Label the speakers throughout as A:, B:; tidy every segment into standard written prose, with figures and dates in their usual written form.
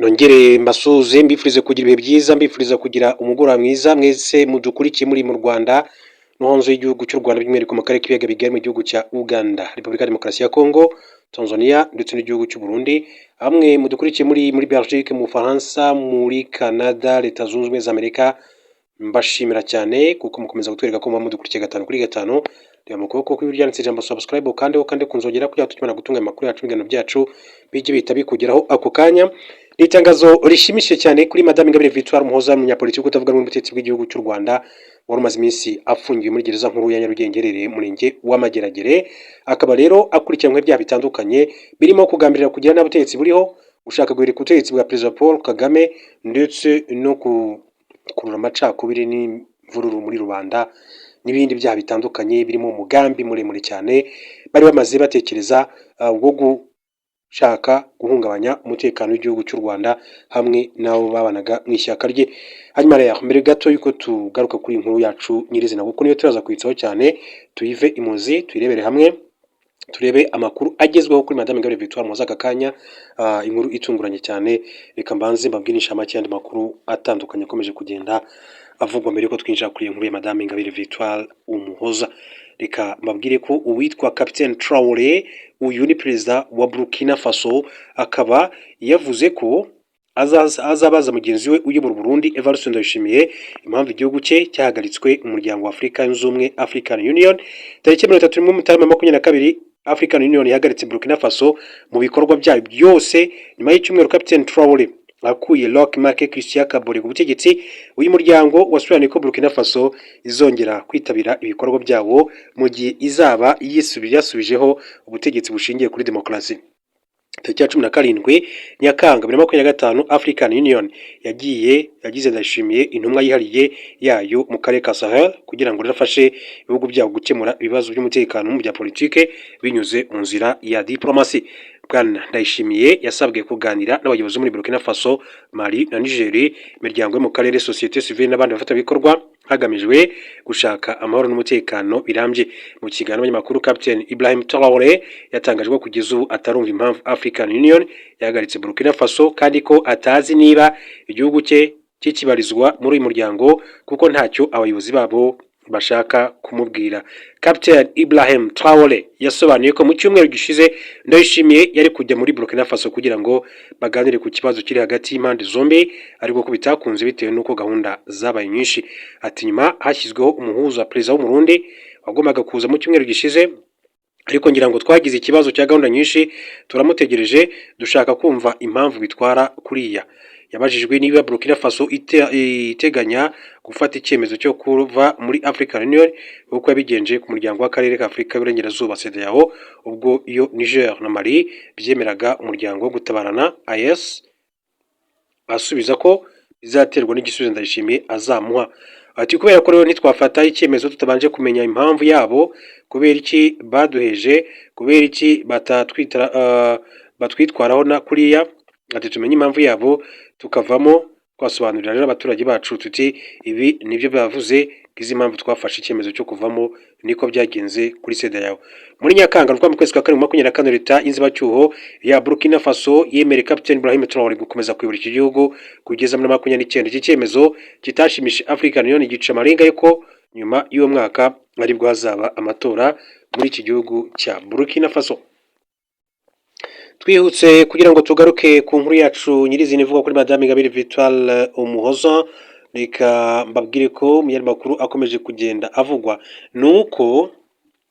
A: Nongere mbasuze mbifurize kugira ibihe byiza, mbifuriza kugira umugoroba mwiza mwese mudukurikiye muri mu Rwanda no hanze y'igihugu cy'u Rwanda, by'umwihariko mu karere k'ibiyaga bigari mu gihugu cya Uganda, Repubulika ya Demokarasi ya Kongo, Tanzania ndetse n'igihugu cy'u Burundi, hamwe mudukurikiye muri Belgique, mu Bufaransa, muri Canada, Leta Zunze Ubumwe za Amerika. Mbashimira cyane kuko mukomeza kutwereka ko mudukurikiye 5 kuri 5. Reba mu kuboko kw'iburyo yanditse ijambo subscribe kandi kunzogera kugira tukimara gutunga amakuru yacu n'ibigano byacu bijye bihita bikugeraho ako kanya. Ni itangazo rishimishije cyane kuri Madame Ingabire Victoire Umuhoza, umunyapolitiki utavuga rumwe n'ubutegetsi bw'igihugu cy'u Rwanda, wari umaze iminsi afungiwe muri gereza nkuru ya Nyarugenge iherereye mu murenge w'Amageragere. Akaba rero akurikiranywe ibyaha bitandukanye birimo kugambirira kugira n'abutegetsi buriho, gushaka guhirika ubutegetsi bwa Perezida Paul Kagame ndetse no kurura amacakubiri n'imvururu muri rubanda n'ibindi byaha bitandukanye birimo umugambi muremure cyane bari bamaze batekereza wo gushaka guhungabanya umutekano w'igihugu cy'u Rwanda hamwe nabo babanaga mu ishyaka rye. Hanyuma rero mbere gato yuko tugaruka kuri inkuru yacu nyirizina, kuko niyo turaza kwitsaho cyane, tuyive imuzi tuyirebere hamwe, turebe amakuru agezweho kuri Madame Ingabire Victoire Umuhoza aka kanya. Inkuru itunguranye cyane, reka mbanze mbabwirisha make y'andi makuru atandukanye akomeje kugenda avugwa mbere yuko twinjira kuri inkuru ya Madame Ingabire Victoire Umuhoza. Reka mbabwire ko uwitwa Capitaine Traoré, uyu ni perezida wa Burkina Faso, akaba yavuze ko azabaza mugenzi we uyobora Burundi Evariste Ndayishimiye impamvu igihugu cye cyahagaritswe umuryango wa Afurika Yunze Ubumwe, African Union, tariki 31/22. African Union yahagaritse Burkina Faso mu bikorwa byayo byose nyuma y'icyumweru Capitaine Traoré akuye Roch Marc Christian Kabore ku butegetsi. Uyu muryango wasobanuye ko Burkina Faso izongera kwitabira ibikorwa byawo mu gihe izaba yasubijeho ubutegetsi bushingiye kuri demokarasi. Tariki 17 Nyakanga 2025 African Union yagize Ndayishimiye intumwa yihariye yayo mu karere ka Sahel kugira ngo rafashe ibihugu byabo gukemura ibibazo by'umutekano mu bya politike binyuze mu nzira ya diplomasi. Bwana Ndayishimiye yasabwe kuganira n'abayobozi muri Burkina Faso, Mali na Niger, imiryango yo mu karere, societe civile n'abandi bafata bikorwa hagamijwe gushaka amahoro n'umutekano birambye. Mu kiganiro n'abanyamakuru, Captain Ibrahim Traoré yatangaje ko kugeza ubu atarumva impamvu African Union yahagaritse Burkina Faso kandi ko atazi niba igihugu cye kikibarizwa muri uyu muryango kuko ntacyo abayobozi babo bashaka kumubwira. Captain Ibrahim Traoré yasobanuye ko mu cyumweru gishize Ndayishimiye yari kujya muri Burkina Faso kugira ngo baganire ku kibazo kiri hagati y'impande zombi, ariko ko bitakunze bitewe n'uko gahunda zabaye nyinshi. Ati nyuma hashyizweho umuhuza, perezida w'Umurundi wagombaga kuza mu cyumweru gishize, ariko ngira ngo twagize ikibazo cya gahunda nyinshi turamutegereje, dushaka kumva impamvu bitwara kuriya. Yabajijwe niba Burkina Faso iteganya gufata icyemezo cyo kuva muri African Union uko yabigenje ku muryango w'akarere ka Afurika y'Uburengerazuba CEDEAO, ubwo iyo Niger na Mali byemeraga umuryango wo gutabarana AES, asubiza ko bizaterwa n'igisubizo Ndayishimiye azamuha. Ati kubera ko rero ntitwafata icyemezo tutabanje kumenya impamvu yabo, kubera iki baduheje, kubera iki batwitwaraho na kuriya. Ati tumenye impamvu yabo tukavamo, twasobanurira rero abaturage bacu tuti ibi nibyo bavuze, izi impamvu twafashe icyemezo cyo kuvamo, niko byagenze kuri CEDEAO. Muri Nyakanga mu kwezi kwa 2024 leta y'inzibacyuho ya Burkina Faso yemereye Captain Ibrahim Traoré gukomeza kuyobora iki gihugu kugeza muri 2029. Iki cyemezo kitashimishe African Union gica amarenga yuko nyuma y'uwo mwaka aribwo hazaba amatora muri iki gihugu cya Burkina Faso. Twihutse kugira ngo tugaruke ku nkuru yacu nyirizina ivuga kuri Madame Ingabire Victoire Umuhoza. Reka mbabwire ko mu makuru akomeje kugenda avugwa nuko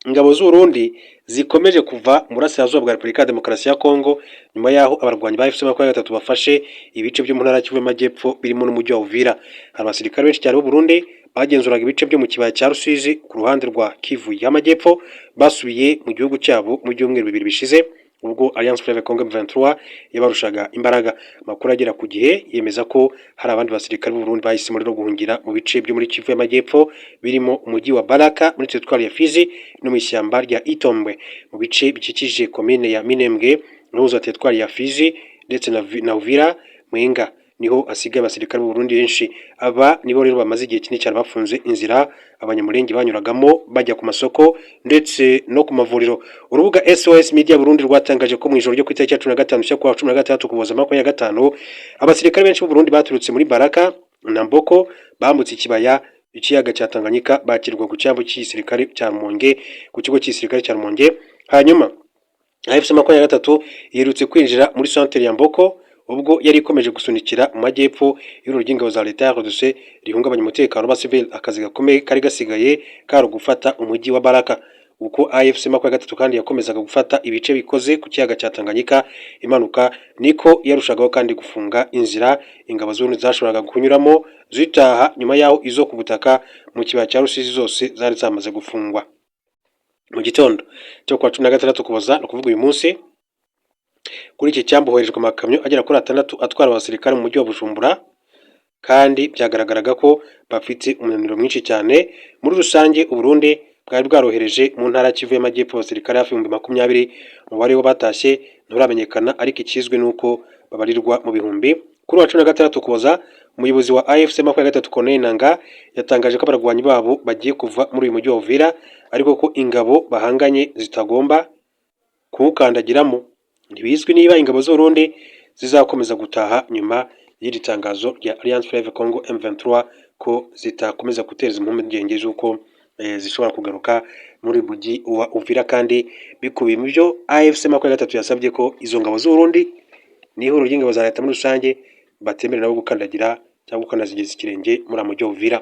A: ingabo z'u Burundi zikomeje kuva mu burasirazuba bwa Repubulika ya Demokarasi ya Kongo nyuma yaho abarwanyi ba FC23 bafashe ibice byo mu ntara y'Kivu y'Amajyepfo birimo n'umujyi wa Uvira. Abasirikare benshi cyane b'u Burundi bagenzuraga ibice byo mu kibaya cya Rusizi ku ruhande rwa Kivu y'Amajyepfo basubiye mu gihugu cyabo mu byumweru 2 bishize, ubwo Alliance Fleuve Congo M23 yabarushaga imbaraga. Makuru agera ku gihe yemeza ko hari abandi basirikare b'u Burundi bahisemo rero guhungira mu bice byo muri Kivu y'Amajyepfo birimo umujyi wa Baraka muri teritwari ya Fizi no mu ishyamba rya Itombwe mu bice bikikije komine ya Minembwe n'uhuza teritwari ya Fizi ndetse na Uvira, Mwenga niho asigaye abasirikare b'u Burundi benshi. Aba nibo rero bamaze igihe kinini cyane bafunze inzira abanyamulenge banyuragamo bajya ku masoko ndetse no ku mavuriro. Urubuga SOS Media Burundi rwatangaje ko mu ijoro ryo ku itariki ya 15 cyo kwa 16 kuboza 25 abasirikare benshi b'u Burundi baturutse muri Baraka na Mboko bambutse ikibaya ikiyaga cya Tanganyika bakirwa ku cyambu cy'isirikare cya Rumonge ku kigo cy'isirikare cya Rumonge. Hanyuma AFC 23 yirutse kwinjira muri centre ya Mboko ubwo yari ikomeje gusunikira mu majyepfo y'urugingabo za leta ya RDC rihungabanya umutekano wa civil. Akazi gakomeye kari gasigaye karo gufata umujyi wa Baraka uko AFC 23 kandi yakomezaga gufata ibice bikoze ku kiyaga cya Tanganyika imanuka, niko yarushagaho kandi gufunga inzira ingabo z'Uburundi zashoboraga kunyuramo zitaha nyuma yaho izo ku butaka mu kibaya cya Rusizi zose zari zamaze gufungwa. Mu gitondo cyo kwa 16 kuboza no kuvuga uyu munsi kuri iki cyambu hoherejwe amakamyo agera kuri 6 atwara abasirikare mu mujyi wa Bujumbura, kandi byagaragaraga ko bafite umunaniro mwinshi cyane. Muri rusange Uburundi bwari bwarohereje mu ntara Kivu y'Amajyepfo abasirikare hafi 20,000. Umubare wo batashye nturamenyekana ariko ikizwi nuko babarirwa mu bihumbi. Kuri wa 16 kuboza umuyobozi wa AFC 23 Corneille Nangaa yatangaje ko abarwanyi babo bagiye kuva muri uyu mujyi wa Uvira ariko ko ingabo bahanganye zitagomba kuwukandagiramo. Ntibizwi niba ingabo z'Uburundi zizakomeza gutaha nyuma y'iri tangazo rya Alliance Fleuve Congo M23 ko zitakomeza guteza impungenge z'uko zishobora kugaruka muri mujyi wa Uvira, kandi bikubiye mu byo AFC 23 yasabye ko izo ngabo z'Uburundi n'ihuriro ry'ingabo za leta muri rusange batemerera nabo gukandagira cyangwa gukandazigiza ikirenge muri amujyi wa Uvira.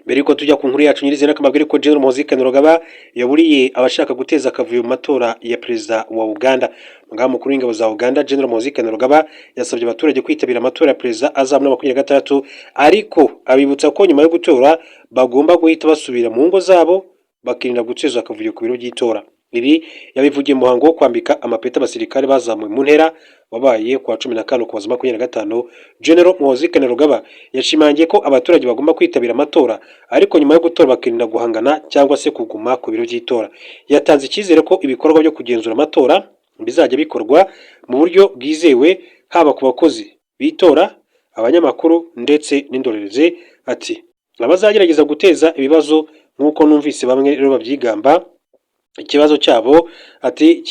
A: Mbere yuko tujya ku nkuru yacu nyirizina kamabwire ko General Muhoozi Kainerugaba yaburiye abashaka guteza akavuyo mu matora ya perezida wa Uganda. Mugaba mukuru w'ingabo za Uganda General Muhoozi Kainerugaba yasabye abaturage kwitabira amatora ya perezida azaba na 26, ariko abibutsa ko nyuma yo gutora bagomba guhita basubira mu ngo zabo bakirinda guteza akavuyo ku biro by'itora. Ibi yabivugiye mu muhango wo kwambika amapeta abasirikare bazamuye mu ntera wabaye kwa 15 kuboza 25. General Muhoozi Kainerugaba yashimangiye ko abaturage bagomba kwitabira amatora, ariko nyuma yo gutora bakirinda guhangana cyangwa se kuguma ku biro by'itora. Yatanze icyizere ko ibikorwa byo kugenzura amatora bizajya bikorwa mu buryo bwizewe haba ku bakozi bitora, abanyamakuru ndetse n'indorerezi. Ati abazagerageza guteza ibibazo nk'uko numvise bamwe rero babyigamba, ikibazo cyabo ati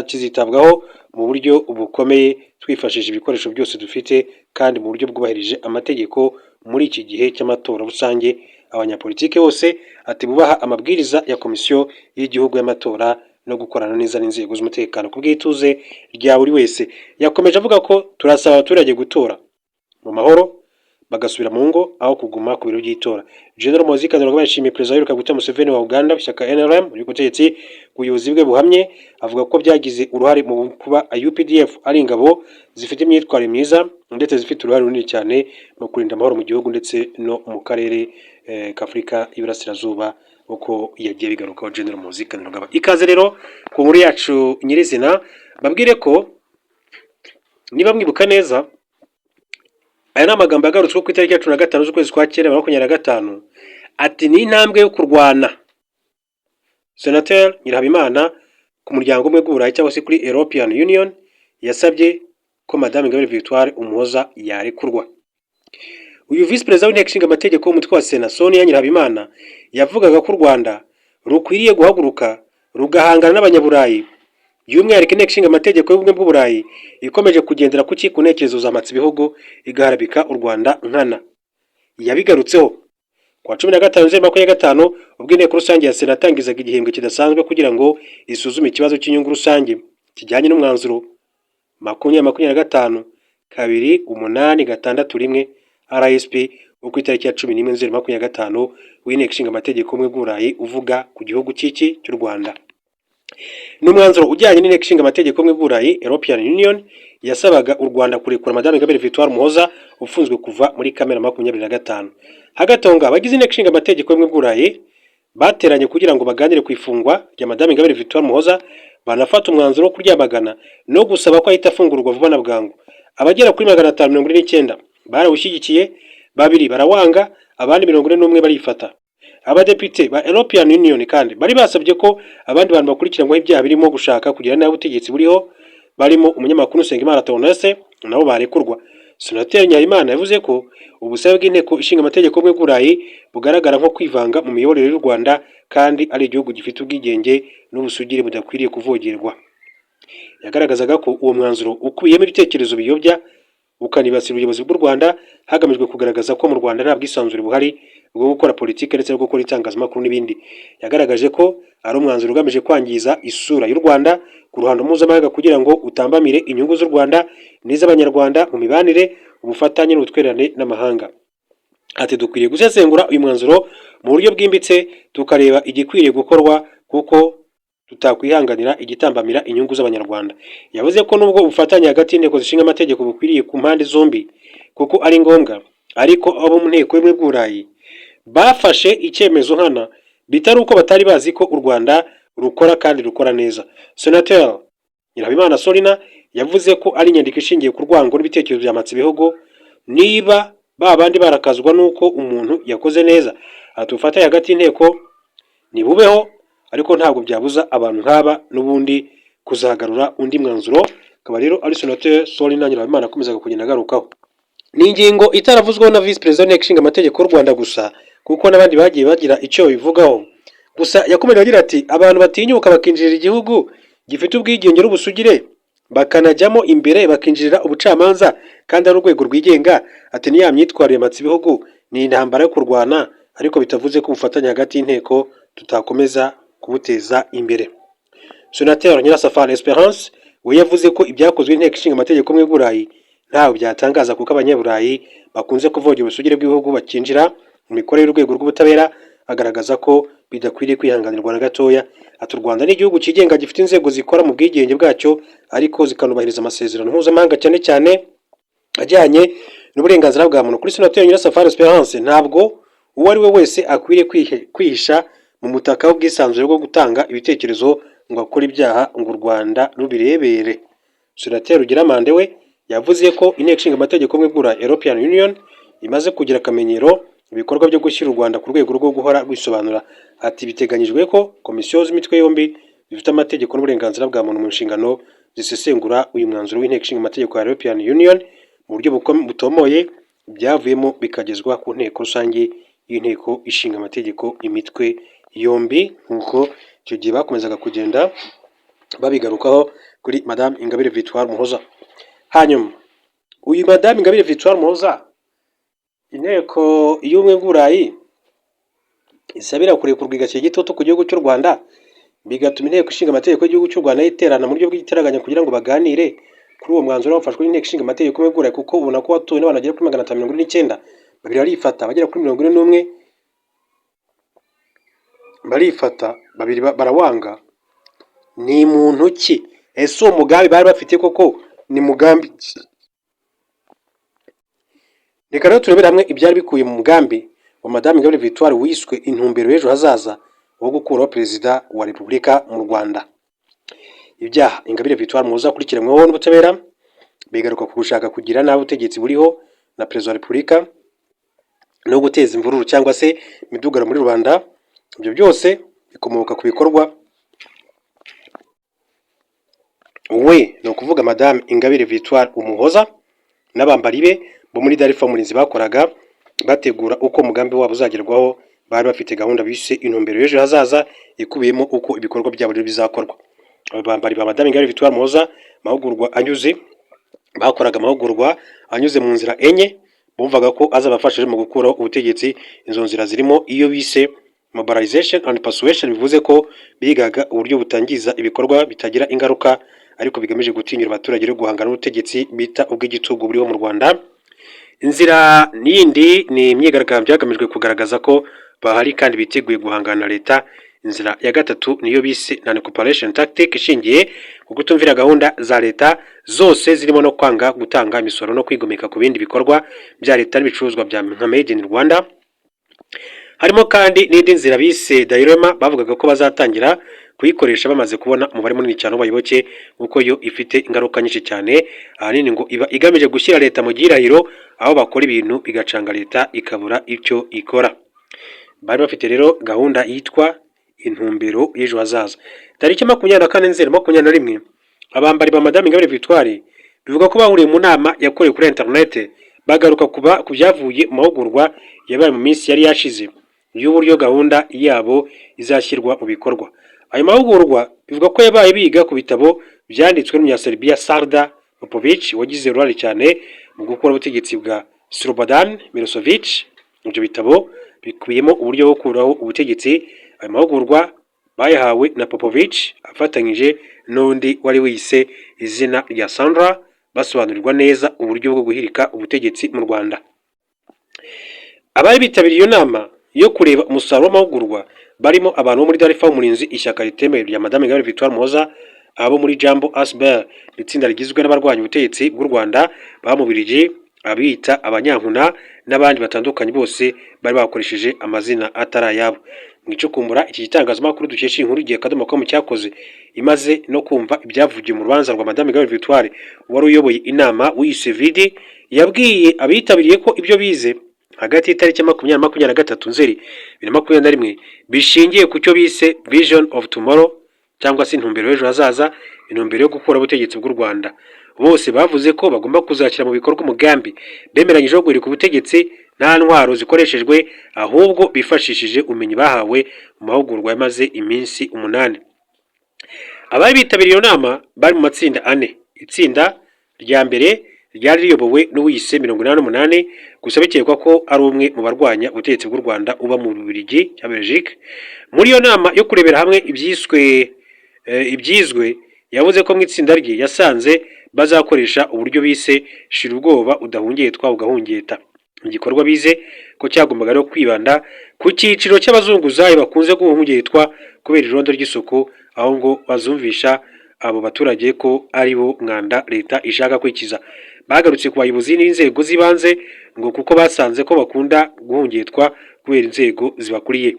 A: kizitabwaho mu buryo bukomeye twifashishije ibikoresho byose dufite kandi mu buryo bwubahirije amategeko. Muri iki gihe cy'amatora rusange abanyapolitike bose ati bubaha amabwiriza ya komisiyo y'igihugu y'amatora no gukorana neza n'inzego z'umutekano ku bw'ituze rya buri wese. Yakomeje avuga ko turasaba abaturage gutora mu mahoro bagasubira mu ngo aho kuguma ku biro by'itora. General Muhoozi Kainerugaba yashimiye Perezida Yoweri Kaguta Museveni wa Uganda ishyaka NRM uri gutegetse ubuyobozi bwe buhamye, avuga ko byagize uruhare mu kuba UPDF ari ingabo zifite imyitwarire myiza ndetse zifite uruhare runini cyane mu kurinda amahoro mu gihugu ndetse no mu karere k'Afurika y'Iburasirazuba, uko yagiye bigarukaho General Muhoozi Kainerugaba. Ikaze rero ku nkuru yacu nyirizina, babwire ko niba mwibuka neza aya ni amagambo yagarutswe ku itariki ya 15 z'ukwezi kwa 2025. Ati ni intambwe yo kurwana. Senateur Nyirahabimana ku muryango umwe w'Uburayi cyangwa se kuri European Union yasabye ko Madame Ingabire Victoire Umuhoza yarekurwa. Uyu Vice President w'Inteko Ishinga Amategeko w'umutwe wa Sena Sonia Nyirahabimana yavugaga ko u Rwanda rukwiriye guhaguruka rugahangana n'abanyaburayi, by'umwihariko Inteko Ishinga Amategeko y'Ubumwe bw'Uburayi ikomeje kugendera ku ntekerezo z'amatsi ibihugu igaharabika u Rwanda nkana. Yabigarutseho kwa 15/25 ubwo inteko rusange ya Sena yatangizaga igihembwe kidasanzwe kugira ngo isuzume ikibazo cy'inyungu rusange kijyanye n'umwanzuro 2025 2861 RSP uko itariki ya 11/2025 w'Inteko Ishinga Amategeko y'Ubumwe bw'Uburayi uvuga ku gihugu cy'iki cy'u Rwanda. N'umwanzuro ujyanye n'Inteko Ishinga Amategeko y'Ubumwe bw'Uburayi European Union yasabaga u Rwanda kurekura Madame Ingabire Victoire Umuhoza ufunzwe kuva muri Kamena 2025. Hagatonga abagize Inteko Ishinga Amategeko y'Ubumwe bw'Uburayi bateranye kugira ngo baganire ku ifungwa rya Madame Ingabire Victoire Umuhoza, banafata umwanzuro wo kuryamagana no gusaba ko ahita afungurwa vuba na bwangu. Abagera kuri 549 barawushyigikiye, babiri barawanga, abandi 41 barifata. Abadepite ba European Union kandi bari basabye ko abandi bantu bakurikiranwaho ibyaha birimo gushaka kugira nabi ubutegetsi buriho barimo umunyamakuru Nsengimana Theoneste nabo barekurwa. Senateri Nyayimana yavuze ko ubusabe bw'inteko ishinga amategeko bw'u Burayi bugaragara nko kwivanga mu miyoborere y'u Rwanda kandi ari igihugu gifite ubwigenge n'ubusugire budakwiriye kuvogerwa. Yagaragazaga ko uwo mwanzuro ukubiyemo ibitekerezo biyobya ukanibasira ubuyobozi bw'u Rwanda hagamijwe kugaragaza ko mu Rwanda nta bwisanzure buhari bwo gukora politiki ndetse no gukora itangazamakuru n'ibindi. Yagaragaje ko ari umwanzuro ugamije kwangiza isura y'u Rwanda ku ruhando mpuzamahanga kugira ngo utambamire inyungu z'u Rwanda n'iz'abanyarwanda mu mibanire, ubufatanye n'ubutwererane n'amahanga. Ati dukwiriye gusesengura uyu mwanzuro mu buryo bwimbitse tukareba igikwiriye gukorwa kuko tutakwihanganira igitambamira inyungu z'abanyarwanda. Yavuze ko nubwo ubufatanye hagati y'inteko zishinga amategeko bukwiriye ku mpande zombi kuko ari ngombwa, ariko abo mu nteko y'ubumwe bw'u Burayi bafashe icyemezo nkana bitari uko batari bazi ko u Rwanda rukora kandi rukora neza. Senateri Nyirabimana Sorina yavuze ko ari inyandiko ishingiye ku rwango n'ibitekerezo byamatse ibihugu, niba babandi barakazwa nuko umuntu yakoze neza. Ati ubufatanye hagati y'inteko nibubeho, ariko ntabwo byabuza abantu nk'aba n'ubundi kuzagarura undi mwanzuro. Akaba rero ari Senateri Sorina Nyirabimana akomeza kugenda agarukaho. Ni ingingo itaravuzweho na Visi Perezida w'Inteko Ishinga Amategeko y'u Rwanda gusa kuko n'abandi bagiye bagira icyo bivugaho. Gusa yakomeje agira ati abantu batinyuka bakinjirira igihugu gifite ubwigenge n'ubusugire bakanajyamo imbere bakinjirira ubucamanza kandi ari urwego rwigenga. Ati ni ya myitwarire yamatse ibihugu, ni intambara yo kurwana, ariko bitavuze ko ubufatanye hagati y'inteko tutakomeza kubuteza imbere. Senateri Nyirasafari Esperance we yavuze ko ibyakozwe n'Inteko Ishinga Amategeko y'u Burayi ntawe byatangaza kuko abanyaburayi bakunze kuvogera ubusugire bw'ibihugu bakinjira mu mikorere y'urwego rw'ubutabera, agaragaza ko bidakwiriye kwihanganirwa na gatoya. Ati u Rwanda ni igihugu cyigenga gifite inzego zikora mu bwigenge bwacyo ariko zikanubahiriza amasezerano mpuzamahanga cyane cyane ajyanye n'uburenganzira bwa muntu. Kuri Senateri Nyirasafari Esperance ntabwo uwo ari we wese akwiriye kwihisha mu mutaka w'ubwisanzure bwo gutanga ibitekerezo ngo akore ibyaha ngo u Rwanda rubirebere. Senateri Rugiramande we yavuze ko Inteko Ishinga Amategeko y'ubumwe bw'u Burayi European Union imaze kugira akamenyero ibikorwa byo gushyira u Rwanda ku rwego rwo guhora rwisobanura. Ati biteganyijwe ko komisiyo z'imitwe yombi zifite amategeko n'uburenganzira bwa muntu mu nshingano zisesengura uyu mwanzuro w'Inteko Ishinga Amategeko ya European Union mu buryo butomoye, byavuyemo bikagezwa ku nteko rusange y'Inteko Ishinga Amategeko imitwe yombi, nk'uko icyo gihe bakomezaga kugenda babigarukaho kuri Madame Ingabire Victoire Umuhoza. Hanyuma uyu Madame Ingabire Victoire Umuhoza Inteko y'ubumwe bw'u Burayi isabira kurekurwa igake gitoto ku gihugu cy'u Rwanda, bigatuma Inteko Ishinga Amategeko y'igihugu cy'u Rwanda iterana mu buryo bw'iteraganya kugira ngo baganire kuri uwo mwanzuro wafashwe n'Inteko Ishinga Amategeko y'ubumwe bw'u Burayi, kuko ubona ko watowe n'abantu bagera kuri 549, babiri barifata, abagera kuri 41 barifata, babiri barawanga. Ni muntu ki? Ese uwo mugambi bari bafite koko ni mugambi? Reka rero turebere hamwe ibyari bikuye mu mugambi wa Madame Ingabire Victoire wiswe intumbero y'ejo hazaza wo gukuraho Perezida wa Repubulika mu Rwanda. Ibyaha Ingabire Victoire Umuhoza akurikiranyweho n'ubutabera bigaruka ku gushaka kugira nabi ubutegetsi buriho na Perezida wa Repubulika no guteza imvururu cyangwa se imidugaro muri Rwanda. Ibyo byose bikomoka ku bikorwa we ni ukuvuga Madame Ingabire Victoire Umuhoza n'abambari be bo muri Darifo Murinzi bakoraga bategura uko umugambi wabo uzagerwaho. Bari bafite gahunda bise intumbero y'ejo hazaza ikubiyemo uko ibikorwa byabo bizakorwa. Abambari ba Madame Ingabire Victoire Umuhoza bakoraga amahugurwa anyuze mu nzira enye bumvaga ko azabafashije mu gukuraho ubutegetsi. Izo nzira zirimo iyo bise mobilization and persuasion, bivuze ko bigaga uburyo butangiza ibikorwa bitagira ingaruka ariko bigamije gutinyura abaturage no guhangana n'ubutegetsi bita ubw'igitugu buriho mu Rwanda. Inzira n'indi ni imyigaragambyo yagamijwe kugaragaza ko bahari kandi biteguye guhangana na leta. Inzira ya gatatu niyo bise non-cooperation tactic, ishingiye ku kutumvira gahunda za leta zose zirimo no kwanga gutanga imisoro no kwigomeka ku bindi bikorwa bya leta n'ibicuruzwa bya made in Rwanda. Harimo kandi n'indi nzira bise dilemma, bavugaga ko bazatangira kuyikoresha bamaze kubona umubare munini cyane w'abayoboke kuko yo ifite ingaruka nyinshi cyane. Ahanini ngo iba igamije gushyira leta mu gihirahiro aho bakora ibintu bigacanga leta ikabura icyo ikora. Bari bafite rero gahunda yitwa intumbero y'ejo hazaza. Tariki 24 Nzeri 2021 abambari ba Madame Ingabire Victoire bivuga ko bahuriye mu nama yakorewe kuri internet bagaruka ku byavuye mu mahugurwa yabaye mu minsi yari yashize y'uburyo gahunda yabo izashyirwa mu bikorwa. Ayo mahugurwa bivuga ko yabaye biga ku bitabo byanditswe n'Umunyaserbiya Sarda Popovic wagize uruhare cyane mu gukora ubutegetsi bwa Slobodan Milosevic. Ibyo bitabo bikubiyemo uburyo bwo gukuraho ubutegetsi. Ayo mahugurwa bayahawe na Popovic afatanyije n'undi wari wise izina rya Sandra, basobanurirwa neza uburyo bwo guhirika ubutegetsi mu Rwanda. Abari bitabiriye iyo nama yo kureba umusaruro w'amahugurwa barimo abantu bo muri Darfa Umurinzi, ishyaka ritemewe rya Madame Ingabire Victoire Umuhoza, abo muri Jambo Asbel, itsinda rigizwe n'abarwanya ubutegetsi bw'u Rwanda bamubirije, abita abanyankuna n'abandi batandukanye, bose bari bakoresheje amazina atari ayabo. Mu icukumbura iki gitangazamakuru dukesha inkuru igihe akadomo.com cyakoze imaze no kumva ibyavugiye mu rubanza rwa Madame Ingabire Victoire, wari uyoboye inama wiyise Vidi yabwiye abitabiriye ko ibyo bize hagati y'itariki ya 2023 Nzeri 2021 bishingiye ku cyo bise Vision of Tomorrow cyangwa se intumbero y'ejo hazaza, intumbero yo gukora ubutegetsi bw'u Rwanda. Bose bavuze ko bagomba kuzashyira mu bikorwa umugambi bemeranyije wo guhirika ubutegetsi nta ntwaro zikoreshejwe, ahubwo bifashishije ubumenyi bahawe mu mahugurwa yamaze iminsi 8. Abari bitabiriye iyo nama bari mu matsinda 4. Itsinda rya mbere ryari riyobowe n'uwise 88, gusa bikekwa ko ari umwe mu barwanya ubutegetsi bw'u Rwanda uba mu Bubiligi cya Belgique. Muri iyo nama yo kurebera hamwe ibyizwe yavuze ko mu itsinda rye yasanze bazakoresha uburyo bise shira ubwoba udahungiyetwa ugahungeta. Igikorwa bize ko cyagombaga no kwibanda ku cyiciro cy'abazunguzayi bakunze guhungiyetwa kubera irondo ry'isuku, aho ngo bazumvisha abo baturage ko ari bo mwanda leta ishaka kwikiza. Bagarutse ku bayobozi n'inzego z'ibanze ngo kuko basanze ko bakunda guhungiyetwa kubera inzego zibakuriye.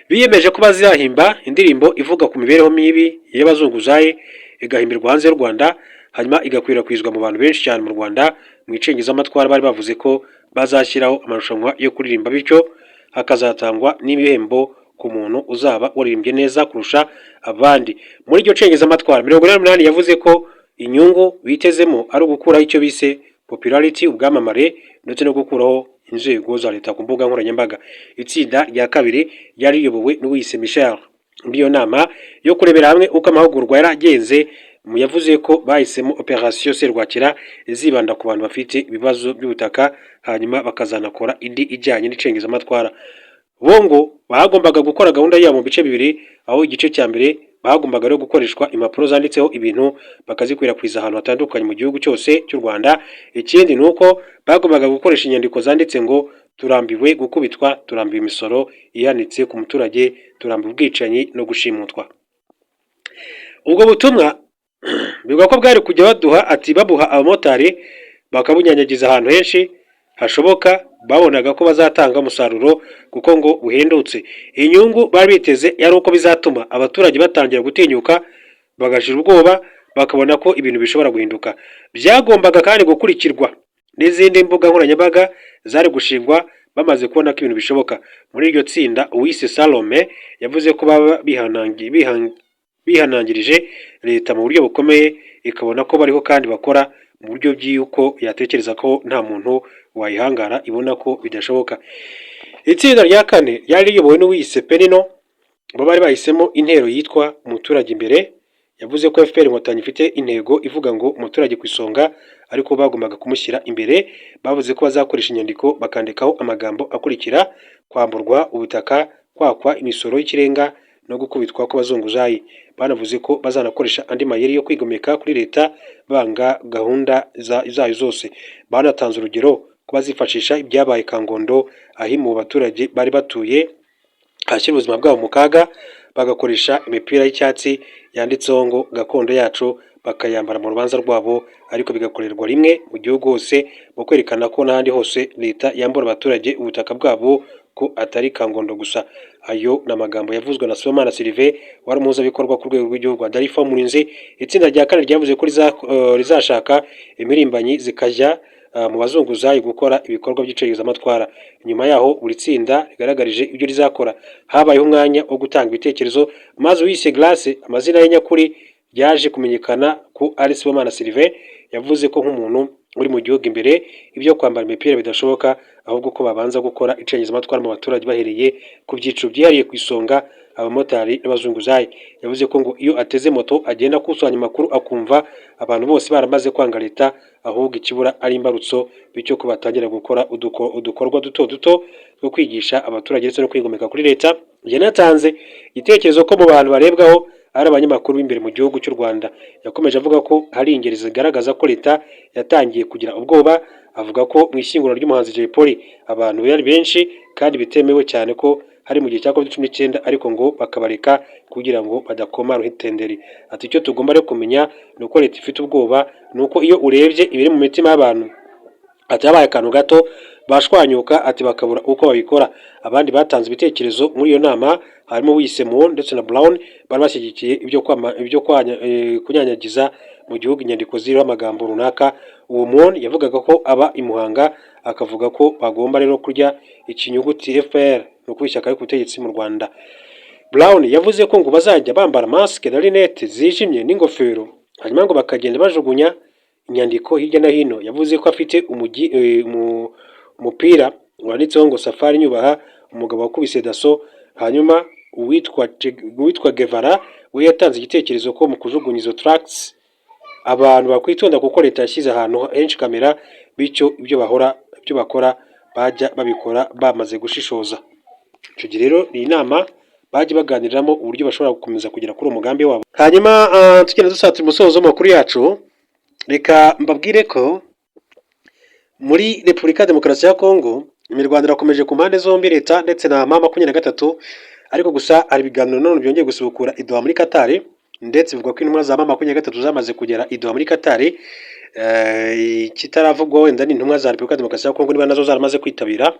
A: Biyemeje ko bazahimba indirimbo ivuga ku mibereho mibi y'abazunguzayi, igahimbirwa hanze y'u Rwanda, hanyuma igakwirakwizwa mu bantu benshi cyane mu Rwanda. Mu icengezamatwara bari bavuze ko bazashyiraho amarushanwa yo kuririmba, bityo hakazatangwa n'ibihembo ku muntu uzaba waririmbye neza kurusha abandi. Muri iryo cengezamatwara 88 yavuze ko inyungu bitezemo ari ugukuraho icyo bise popularity, ubwamamare, ndetse no gukuraho inzego za leta ku mbuga nkoranyambaga. Itsinda rya kabiri ryari riyobowe n'uwise Michel. Muri iyo nama yo kurebera hamwe uko amahugurwa yaragenze, yavuze ko bahisemo operation Serwakira izibanda ku bantu bafite ibibazo by'ubutaka, hanyuma bakazanakora indi ijyanye n'icengezamatwara. Bo ngo bagombaga gukora gahunda yabo mu bice bibiri, aho igice cya mbere bagombaga no gukoreshwa impapuro zanditseho ibintu bakazikwirakwiza ahantu hatandukanye mu gihugu cyose cy'u Rwanda. Ikindi ni uko bagombaga gukoresha inyandiko zanditse ngo turambiwe gukubitwa, turambiwe imisoro ihanitse ku muturage, turambiwe ubwicanyi no gushimutwa. Ubwo butumwa bivuga ko bwari kujya babuha abamotari bakabunyanyagiza ahantu henshi hashoboka. Babonaga ko bazatanga umusaruro kuko ngo buhendutse. Inyungu bari biteze yari uko bizatuma abaturage batangira gutinyuka, bagashira ubwoba, bakabona ko ibintu bishobora guhinduka. Byagombaga kandi gukurikirwa n'izindi mbuga nkoranyambaga zari gushingwa bamaze kubona ko ibintu bishoboka. Muri iryo tsinda uwise Salome yavuze ko baba bihanangirije leta mu buryo bukomeye, ikabona ko bariho kandi bakora mu buryo by'uko yatekereza ko nta muntu wayihangara, ibona ko bidashoboka. Itsinda rya kane ryari riyobowe n'uwise Penino, bo bari bahisemo intero yitwa umuturage imbere. Yavuze ko FPR Inkotanyi ifite intego ivuga ngo umuturage ku isonga, ariko bagombaga kumushyira imbere. Bavuze ko bazakoresha inyandiko bakandikaho amagambo akurikira: kwamburwa ubutaka, kwakwa imisoro y'ikirenga no gukubitwa kw'abazunguzayi. Banavuze ko bazanakoresha andi mayeri yo kwigomeka kuri leta banga gahunda zayo zose. Banatanze urugero ko bazifashisha ibyabaye Kangondo, aho mu baturage bari batuye hashyira ubuzima bwabo mu kaga, bagakoresha imipira y'icyatsi yanditseho ngo gakondo yacu, bakayambara mu rubanza rwabo, ariko bigakorerwa rimwe mu gihugu hose mu kwerekana ko n'ahandi hose leta yambura abaturage ubutaka bwabo, ko atari Kangondo gusa. Ayo ni amagambo yavuzwe na Sibomana Sylvain, wari umuhuzabikorwa ku rwego rw'igihugu wa Darfa Umurinzi. Itsinda rya kane ryavuze ko rizashaka imirimbanyi zikajya mu bazunguzayi gukora ibikorwa by'icengezamatwara. Nyuma yaho buri tsinda rigaragarije ibyo rizakora. Habayeho umwanya wo gutanga ibitekerezo, maze uwise Grace, amazina ye nyakuri yaje kumenyekana ko ari Sibomana Sylvain yavuze ko nk'umuntu uri mu gihugu imbere ibyo kwambara imipira bidashoboka, ahubwo ko babanza gukora icengezamatwara mu baturage bahereye ku byiciro byihariye ku isonga abamotari n'abazunguzayi. Yavuze ko ngo iyo ateze moto agenda akusanya amakuru akumva abantu bose baramaze kwanga leta, ahubwo ikibura ari imbarutso, bityo ko batangira gukora udukorwa duto duto two kwigisha abaturage ndetse no kwigomeka kuri leta. Yanatanze igitekerezo ko mu bantu barebwaho ari abanyamakuru b'imbere mu gihugu cy'u Rwanda. Yakomeje avuga ko hari ingeri zigaragaza ko leta yatangiye kugira ubwoba. Avuga ko mu ishyingura ry'umuhanzi Jay Polly abantu bari benshi kandi bitemewe cyane ko hari mu gihe cya COVID-19, ariko ngo bakabareka kugira ngo badakoma ruhitenderi. Ati icyo tugomba rero kumenya ni uko leta ifite ubwoba, ni uko iyo urebye ibiri mu mitima y'abantu ati yabaye akantu gato bashwanyuka, ati bakabura uko babikora. Abandi batanze ibitekerezo muri iyo nama harimo Wisemon ndetse na Brown bari bashyigikiye ibyo kunyanyagiza mu gihugu inyandiko ziriho amagambo runaka. Uwo Mon yavugaga ko aba i Muhanga, akavuga ko bagomba rero kurya ikinyuguti FPR no kuba ishyaka riri ku butegetsi mu Rwanda. Brown yavuze ko ngo bazajya bambara mask na rinete zijimye n'ingofero, hanyuma ngo bakagenda bajugunya inyandiko hirya no hino. Yavuze ko afite umupira wanditseho ngo Safari Nyubaha, umugabo wakubise daso. Hanyuma uwitwa Guevara we yatanze igitekerezo ko mu kujugunya izo tracts abantu bakwitonda kuko leta yashyize ahantu henshi kamera, bityo ibyo bakora bajya babikora bamaze gushishoza. Icyo gihe rero ni inama bajya baganiriramo uburyo bashobora gukomeza kugera kuri umugambi wabo. Hanyuma tugenda dusatira umusozo w'amakuru yacu, reka mbabwire ko muri Repubulika ya Demokarasi ya Kongo imirwano irakomeje ku mpande zombi, leta ndetse na M23, ariko gusa hari ibiganiro none byongeye gusubukura i Doha muri Qatar, ndetse bivuga ko intumwa za M23 zamaze kugera i Doha muri Qatar. Kitaravugwa wenda ni intumwa za Repubulika ya Demokarasi ya Kongo niba nazo zaramaze kwitabira,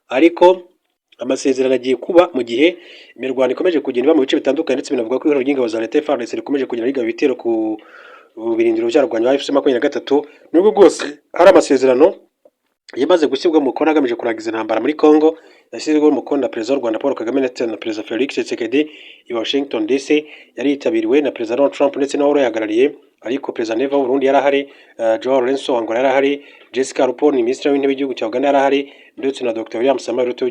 A: ariko amasezerano agiye kuba mu gihe imirwano ikomeje kugenda iba mu bice bitandukanye, ndetse binavuga ko ihuriro ry'ingabo za leta FARDC rikomeje kugenda rigaba ibitero ku birindiro by'abarwanyi ba FC23. Nubwo bwose hari amasezerano yamaze gushyirwa mu mukono agamije kurangiza intambara muri Kongo, yashyizweho umukono na Perezida w'u Rwanda Paul Kagame ndetse na Perezida Felix Tshisekedi i Washington DC. Yari yitabiriwe na Perezida Donald Trump ndetse nawe yahagarariye, ariko Perezida Neva w'Uburundi yarahari, Joao Lourenço wa Angola yarahari, Jessica Ruponi Minisitiri w'Intebe w'igihugu cya Uganda yarahari, ndetse na Dr William Samoei Ruto